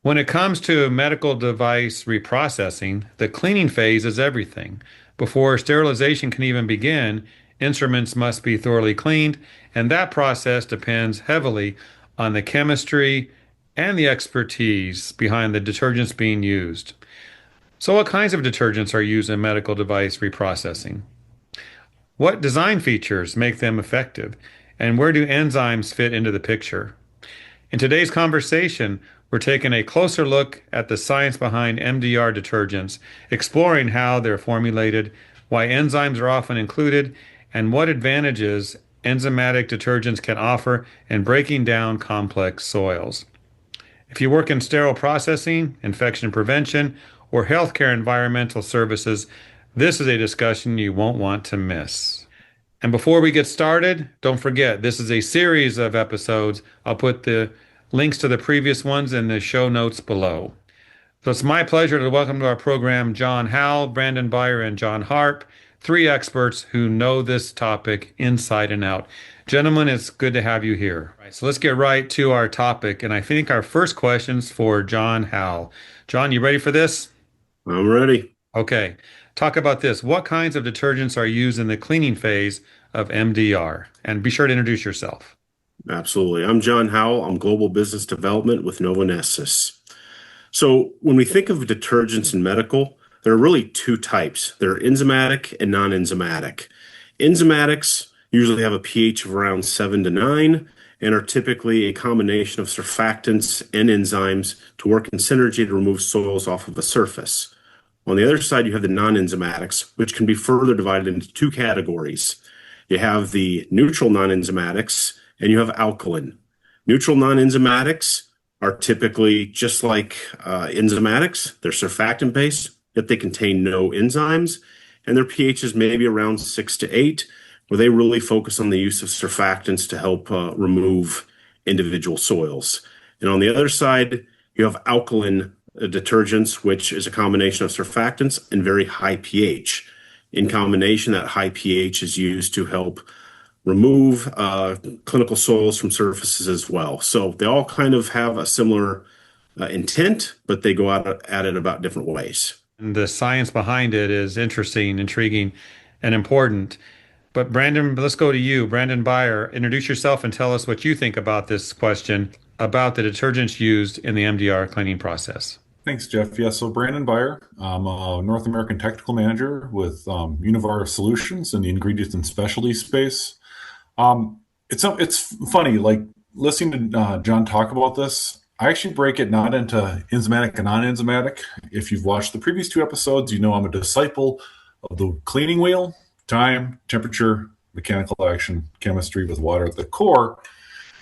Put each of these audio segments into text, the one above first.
When it comes to medical device reprocessing, the cleaning phase is everything. Before sterilization can even begin, instruments must be thoroughly cleaned, and that process depends heavily on the chemistry and the expertise behind the detergents being used. So, what kinds of detergents are used in medical device reprocessing? What design features make them effective? And where do enzymes fit into the picture? In today's conversation, we're taking a closer look at the science behind MDR detergents, exploring how they're formulated, why enzymes are often included, and what advantages enzymatic detergents can offer in breaking down complex soils. If you work in sterile processing, infection prevention, or healthcare environmental services, this is a discussion you won't want to miss. And before we get started, don't forget this is a series of episodes. I'll put the links to the previous ones in the show notes below. So it's my pleasure to welcome to our program John Howell, Brandon Beyer, and John Harp, three experts who know this topic inside and out. Gentlemen, it's good to have you here. All right, so let's get right to our topic. And I think our first question's for John Howell. John, you ready for this? I'm ready. Okay. Talk about this. What kinds of detergents are used in the cleaning phase of MDR? And be sure to introduce yourself. Absolutely. I'm John Howell. I'm Global Business Development with Novonesis. So when we think of detergents in medical, there are really two types. There are enzymatic and non-enzymatic. Enzymatics usually have a pH of around 7 to 9 and are typically a combination of surfactants and enzymes to work in synergy to remove soils off of a surface. On the other side, you have the non-enzymatics, which can be further divided into two categories. You have the neutral non-enzymatics and you have alkaline. Neutral non-enzymatics are typically just like enzymatics. They're surfactant based, yet they contain no enzymes, and their pH is maybe around 6 to 8, where they really focus on the use of surfactants to help remove individual soils. And on the other side, you have alkaline detergents, which is a combination of surfactants and very high pH. In combination, that high pH is used to help remove clinical soils from surfaces as well. So they all kind of have a similar intent, but they go at it about different ways. And the science behind it is interesting, intriguing, and important. But Brandon, let's go to you. Brandon Beyer, introduce yourself and tell us what you think about this question about the detergents used in the MDR cleaning process. Thanks, Jeff. Yeah, so Brandon Beyer, I'm a North American Technical Manager with Univar Solutions in the ingredients and specialty space. It's funny, like listening to John talk about this. I actually break it not into enzymatic and non-enzymatic. If you've watched the previous two episodes, you know I'm a disciple of the cleaning wheel: time, temperature, mechanical action, chemistry with water at the core.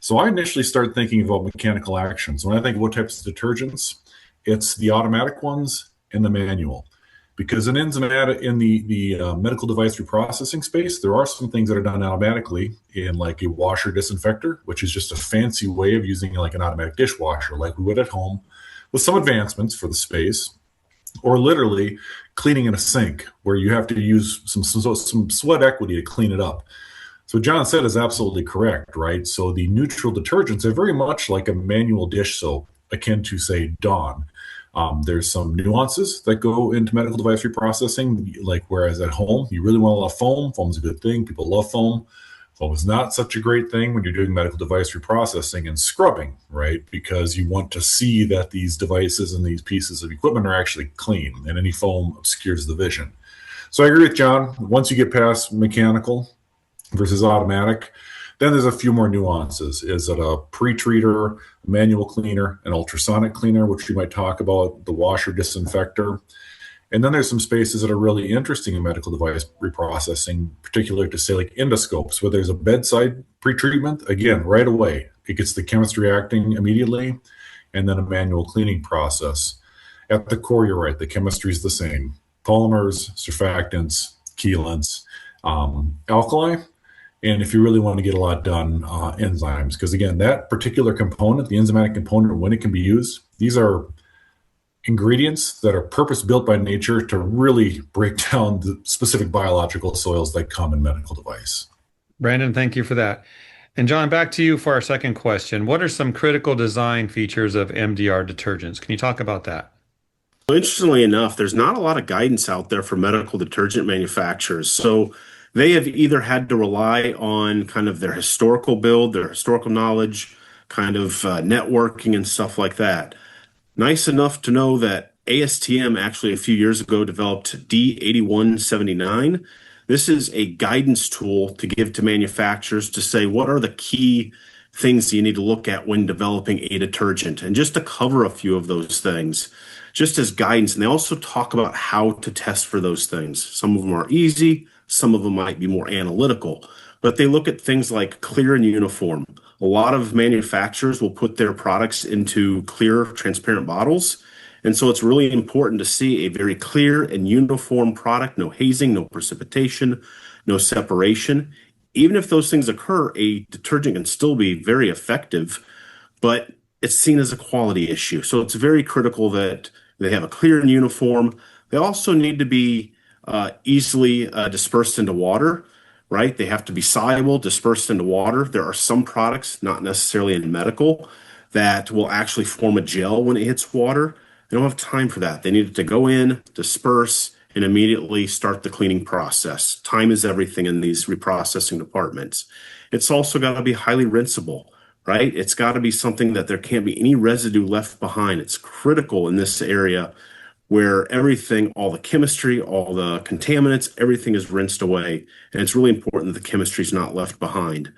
So I initially started thinking about mechanical actions. When I think of what types of detergents, it's the automatic ones and the manual. Because in enzymatic, in the medical device reprocessing space, there are some things that are done automatically in like a washer disinfector, which is just a fancy way of using like an automatic dishwasher, like we would at home, with some advancements for the space, or literally cleaning in a sink where you have to use some sweat equity to clean it up. So what John said is absolutely correct, right? So the neutral detergents are very much like a manual dish soap, akin to, say, Dawn. There's some nuances that go into medical device reprocessing, like whereas at home, you really want a lot of foam. Foam's a good thing. People love foam. Foam is not such a great thing when you're doing medical device reprocessing and scrubbing, right? Because you want to see that these devices and these pieces of equipment are actually clean, and any foam obscures the vision. So I agree with John. Once you get past mechanical versus automatic, then there's a few more nuances. Is it a pre-treater, a manual cleaner, an ultrasonic cleaner, which we might talk about, the washer disinfector? And then there's some spaces that are really interesting in medical device reprocessing, particularly to say like endoscopes, where there's a bedside pre-treatment, again, right away. It gets the chemistry acting immediately, and then a manual cleaning process. At the core, you're right, the chemistry is the same. Polymers, surfactants, chelants, alkali. And if you really want to get a lot done, enzymes, because again, that particular component, the enzymatic component, when it can be used, these are ingredients that are purpose-built by nature to really break down the specific biological soils that come in medical device. Brandon, thank you for that. And John, back to you for our second question. What are some critical design features of MDR detergents? Can you talk about that? Well, interestingly enough, there's not a lot of guidance out there for medical detergent manufacturers. So they have either had to rely on kind of their historical build, their historical knowledge, kind of networking and stuff like that. Nice enough to know that ASTM actually a few years ago developed D8179. This is a guidance tool to give to manufacturers to say what are the key things you need to look at when developing a detergent. And just to cover a few of those things, just as guidance. And they also talk about how to test for those things. Some of them are easy, some of them might be more analytical, but they look at things like clear and uniform. A lot of manufacturers will put their products into clear, transparent bottles. And so it's really important to see a very clear and uniform product, no hazing, no precipitation, no separation. Even if those things occur, a detergent can still be very effective, but it's seen as a quality issue. So it's very critical that they have a clear and uniform. They also need to be easily dispersed into water, right? They have to be soluble, dispersed into water. There are some products, not necessarily in medical, that will actually form a gel when it hits water. They don't have time for that. They need it to go in, disperse, and immediately start the cleaning process. Time is everything in these reprocessing departments. It's also got to be highly rinsable, right? It's got to be something that there can't be any residue left behind. It's critical in this area where everything, all the chemistry, all the contaminants, everything is rinsed away. And it's really important that the chemistry is not left behind.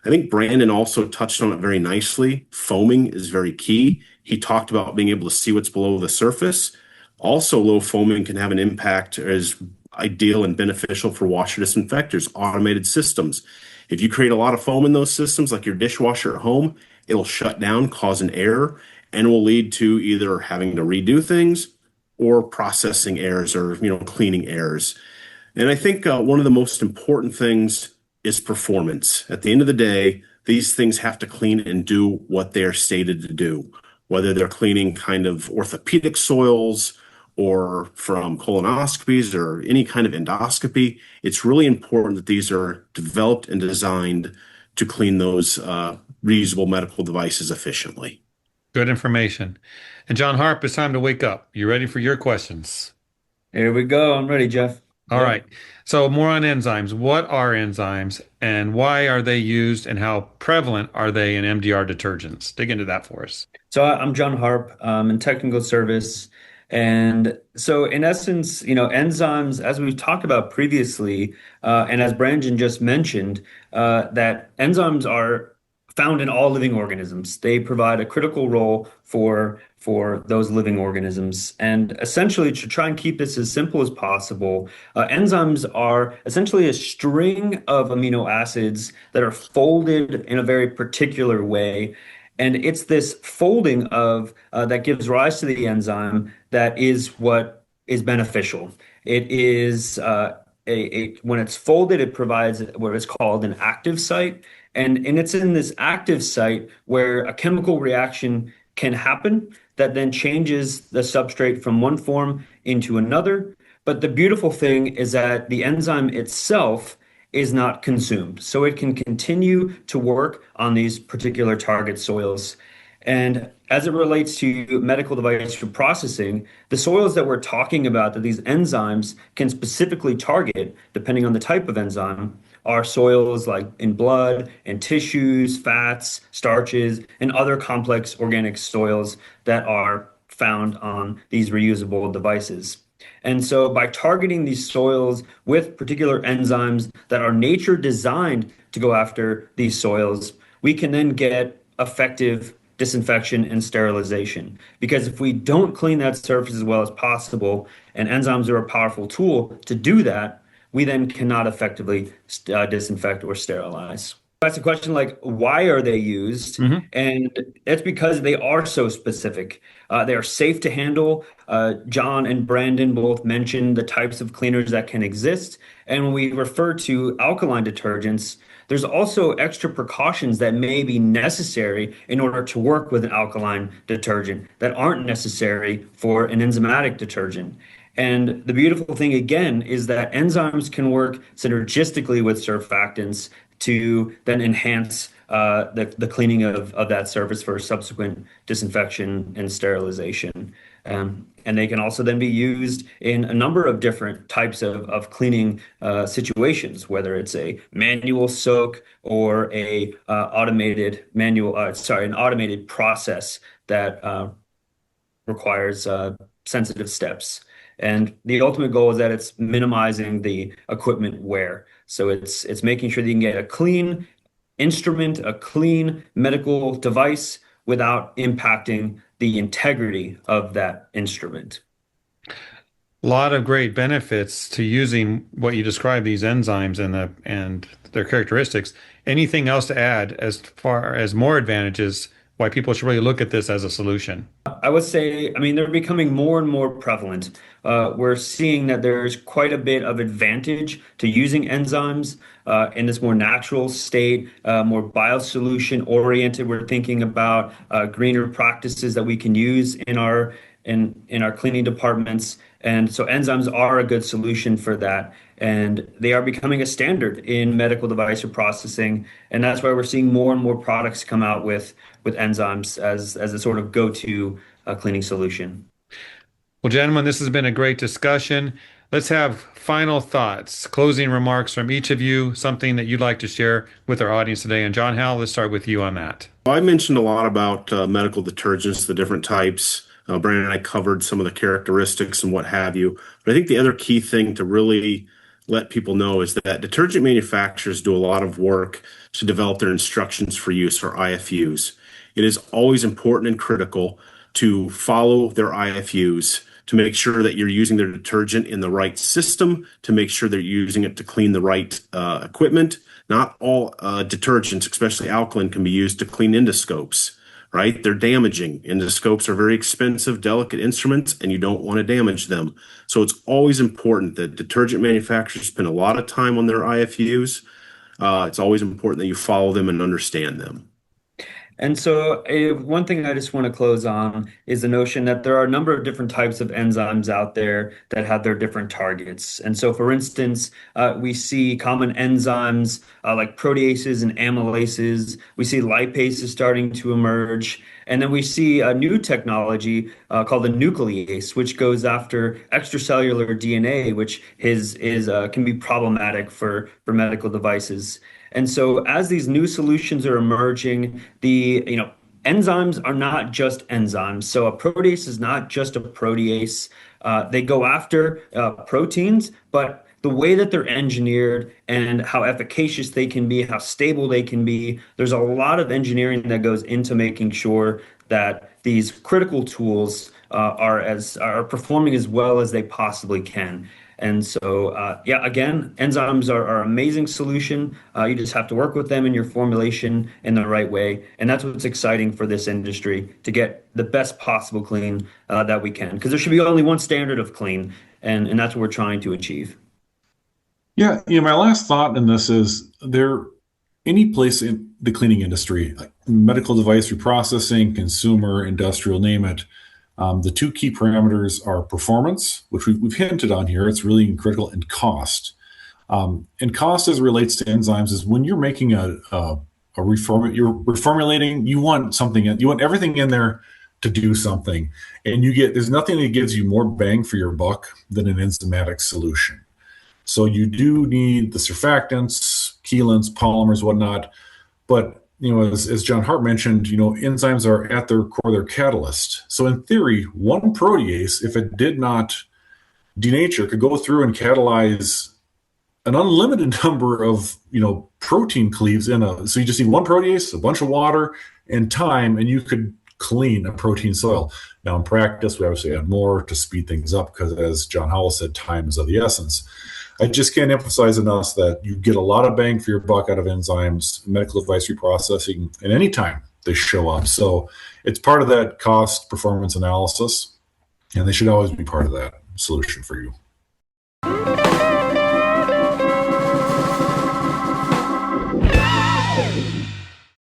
I think Brandon also touched on it very nicely. Foaming is very key. He talked about being able to see what's below the surface. Also, low foaming can have an impact as ideal and beneficial for washer disinfectors, automated systems. If you create a lot of foam in those systems, like your dishwasher at home, it'll shut down, cause an error, and will lead to either having to redo things or processing errors or cleaning errors. And I think one of the most important things is performance. At the end of the day, these things have to clean and do what they are stated to do, whether they're cleaning kind of orthopedic soils or from colonoscopies or any kind of endoscopy. It's really important that these are developed and designed to clean those reusable medical devices efficiently. Good information. And John Harp, it's time to wake up. You ready for your questions? Here we go. I'm ready, Jeff. All Yep. right. So more on enzymes. What are enzymes and why are they used and how prevalent are they in MDR detergents? Dig into that for us. So I'm John Harp, in technical service. And so in essence, enzymes, as we've talked about previously, and as Brandon just mentioned, that enzymes are found in all living organisms. They provide a critical role for those living organisms. And essentially, to try and keep this as simple as possible, enzymes are essentially a string of amino acids that are folded in a very particular way. And it's this folding of that gives rise to the enzyme that is what is beneficial. It is when it's folded, it provides what is called an active site, and it's in this active site where a chemical reaction can happen that then changes the substrate from one form into another. But the beautiful thing is that the enzyme itself is not consumed. So it can continue to work on these particular target soils. And as it relates to medical device processing, the soils that we're talking about that these enzymes can specifically target, depending on the type of enzyme, are soils like in blood and tissues, fats, starches, and other complex organic soils that are found on these reusable devices. And so by targeting these soils with particular enzymes that are nature designed to go after these soils, we can then get effective disinfection and sterilization. Because if we don't clean that surface as well as possible, and enzymes are a powerful tool to do that, we then cannot effectively disinfect or sterilize. That's a question like, why are they used? Hmm. And it's because they are so specific. They are safe to handle. John and Brandon both mentioned the types of cleaners that can exist. And when we refer to alkaline detergents, there's also extra precautions that may be necessary in order to work with an alkaline detergent that aren't necessary for an enzymatic detergent. And the beautiful thing again is that enzymes can work synergistically with surfactants to then enhance the cleaning of that surface for subsequent disinfection and sterilization. And they can also then be used in a number of different types of cleaning situations, whether it's a manual soak or a an automated process that requires sensitive steps. And the ultimate goal is that it's minimizing the equipment wear. So it's making sure that you can get a clean instrument, a clean medical device without impacting the integrity of that instrument. A lot of great benefits to using what you described, these enzymes and their characteristics. Anything else to add as far as more advantages, why people should really look at this as a solution? I would say, I mean, they're becoming more and more prevalent. We're seeing that there's quite a bit of advantage to using enzymes in this more natural state, more biosolution oriented. We're thinking about greener practices that we can use in our cleaning departments. And so enzymes are a good solution for that. And they are becoming a standard in medical device reprocessing. And that's why we're seeing more and more products come out with enzymes as a sort of go-to cleaning solution. Well, gentlemen, this has been a great discussion. Let's have final thoughts, closing remarks from each of you, something that you'd like to share with our audience today. And John Howell, let's start with you on that. Well, I mentioned a lot about medical detergents, the different types. Brandon and I covered some of the characteristics and what have you. But I think the other key thing to really let people know is that detergent manufacturers do a lot of work to develop their instructions for use, or IFUs. It is always important and critical to follow their IFUs to make sure that you're using their detergent in the right system, to make sure they're using it to clean the right equipment. Not all detergents, especially alkaline, can be used to clean endoscopes, right? They're damaging. Endoscopes are very expensive, delicate instruments, and you don't want to damage them. So it's always important that detergent manufacturers spend a lot of time on their IFUs. It's always important that you follow them and understand them. And so, one thing I just want to close on is the notion that there are a number of different types of enzymes out there that have their different targets. And so, for instance, we see common enzymes like proteases and amylases. We see lipases starting to emerge. And then we see a new technology called the nuclease, which goes after extracellular DNA, which can be problematic for medical devices. And so as these new solutions are emerging, enzymes are not just enzymes. So a protease is not just a protease. They go after proteins, but the way that they're engineered and how efficacious they can be, how stable they can be, there's a lot of engineering that goes into making sure that these critical tools are performing as well as they possibly can. And so, again, enzymes are an amazing solution. You just have to work with them in your formulation in the right way. And that's what's exciting for this industry, to get the best possible clean that we can. Because there should be only one standard of clean, and that's what we're trying to achieve. Yeah, my last thought in this is any place in the cleaning industry, like medical device reprocessing, consumer, industrial, name it. The two key parameters are performance, which we've hinted on here. It's really critical, and cost. And cost, as it relates to enzymes, is when you're making you're reformulating, you want everything in there to do something. And there's nothing that gives you more bang for your buck than an enzymatic solution. So you do need the surfactants, chelants, polymers, whatnot. But as John Hart mentioned, enzymes are at their core, they're catalyst. So in theory, one protease, if it did not denature, could go through and catalyze an unlimited number of, protein cleaves so you just need one protease, a bunch of water, and time, and you could clean a protein soil. Now in practice, we obviously add more to speed things up because, as John Howell said, time is of the essence. I just can't emphasize enough that you get a lot of bang for your buck out of enzymes, medical device reprocessing, and any time they show up. So it's part of that cost performance analysis, and they should always be part of that solution for you.